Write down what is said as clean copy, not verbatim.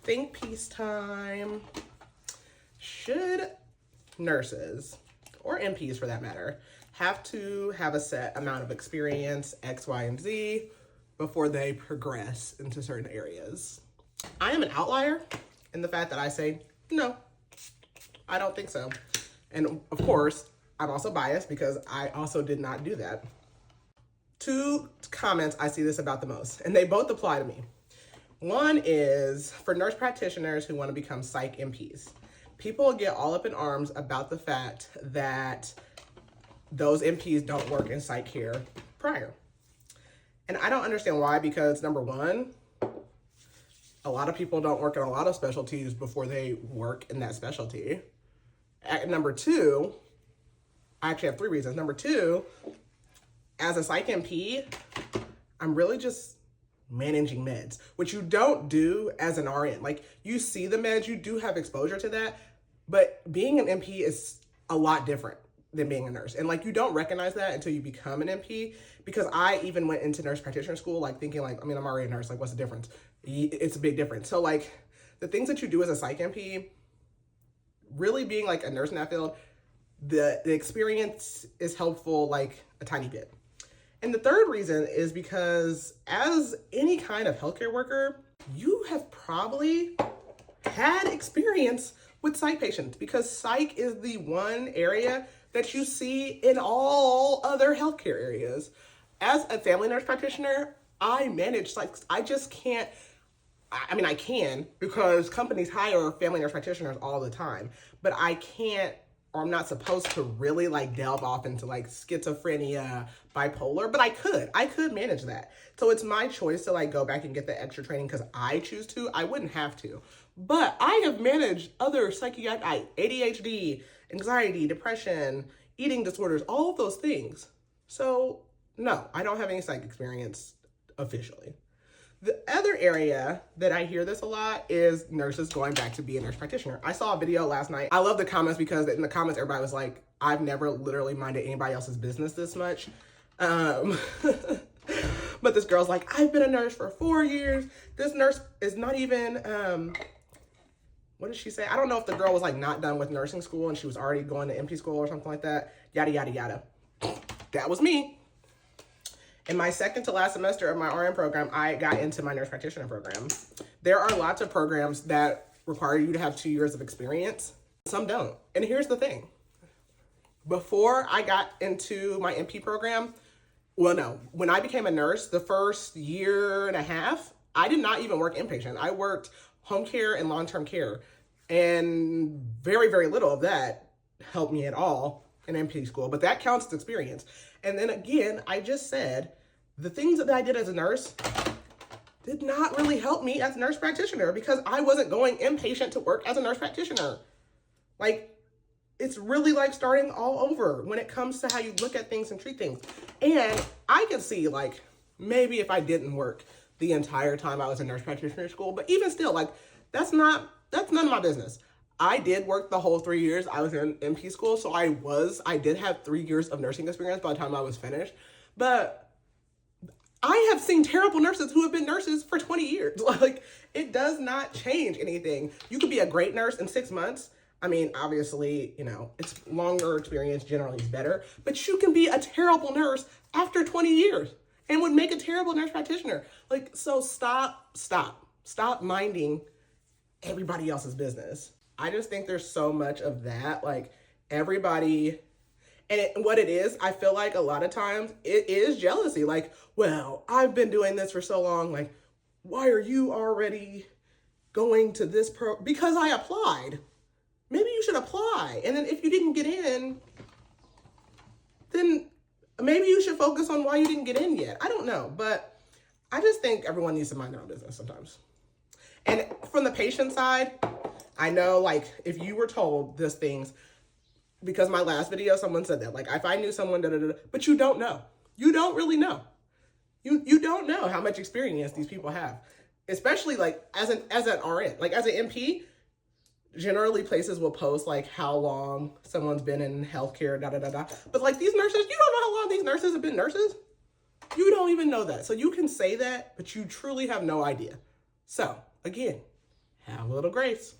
Think piece time. Should nurses, or NPs for that matter, have to have a set amount of experience, X, Y, and Z, before they progress into certain areas? I am an outlier in the fact that I say, no, I don't think so. And of course, I'm also biased because I also did not do that. Two comments I see this about the most, and they both apply to me. One is for nurse practitioners who want to become psych NPs. People get all up in arms about the fact that those NPs don't work in psych care prior. And I don't understand why, because number one, a lot of people don't work in a lot of specialties before they work in that specialty. Number two, I actually have three reasons. Number two, as a psych NP, I'm really just managing meds, which you don't do as an RN. Like, you see the meds, you do have exposure to that, but being an NP is a lot different than being a nurse. And like, you don't recognize that until you become an NP, because I even went into nurse practitioner school, like thinking like, I mean, I'm already a nurse, like what's the difference? It's a big difference. So like the things that you do as a psych NP, really being like a nurse in that field, the experience is helpful like a tiny bit. And the third reason is because as any kind of healthcare worker, you have probably had experience with psych patients, because psych is the one area that you see in all other healthcare areas. As a family nurse practitioner, I manage psych. I just can't, I mean, I can, because companies hire family nurse practitioners all the time, but I can't, or I'm not supposed to really like delve off into like schizophrenia, bipolar, but I could manage that. So it's my choice to like go back and get the extra training because I choose to. I wouldn't have to, but I have managed other psychiatric, ADHD, anxiety, depression, eating disorders, all of those things. So no, I don't have any psych experience officially. The other area that I hear this a lot is nurses going back to be a nurse practitioner. I saw a video last night. I love the comments because in the comments, everybody was like, I've never literally minded anybody else's business this much. But this girl's like, I've been a nurse for 4 years. This nurse is not even, what did she say? I don't know if the girl was like not done with nursing school and she was already going to NP school or something like that. Yada, yada, yada. That was me. In my second to last semester of my RN program, I got into my nurse practitioner program. There are lots of programs that require you to have 2 years of experience. Some don't. And here's the thing. Before I got into my NP program, well, no, when I became a nurse, the first year and a half, I did not even work inpatient. I worked home care and long-term care. And very, very little of that helped me at all in NP school, but that counts as experience. And then again, I just said the things that I did as a nurse did not really help me as a nurse practitioner because I wasn't going inpatient to work as a nurse practitioner. Like, it's really like starting all over when it comes to how you look at things and treat things. And I could see like, maybe if I didn't work the entire time I was in nurse practitioner school, but even still, like, that's none of my business. I did work the whole 3 years I was in NP school, so I did have 3 years of nursing experience by the time I was finished. But I have seen terrible nurses who have been nurses for 20 years. Like, it does not change anything. You could be a great nurse in 6 months. I mean, obviously, you know, it's longer experience generally is better, but you can be a terrible nurse after 20 years and would make a terrible nurse practitioner. Like, so stop minding everybody else's business. I just think there's so much of that, like everybody, and what it is, I feel like a lot of times it is jealousy. Like, well, I've been doing this for so long. Like, why are you already going to this because I applied. Maybe you should apply. And then if you didn't get in, then maybe you should focus on why you didn't get in yet. I don't know, but I just think everyone needs to mind their own business sometimes. And from the patient side, I know, like, if you were told these things, because my last video, someone said that, like, if I knew someone, but you don't know. You don't really know. You don't know how much experience these people have, especially, like, as an RN. Like, as an NP, generally places will post, like, how long someone's been in healthcare, But, like, these nurses, you don't know how long these nurses have been nurses. You don't even know that. So you can say that, but you truly have no idea. So, again, have a little grace.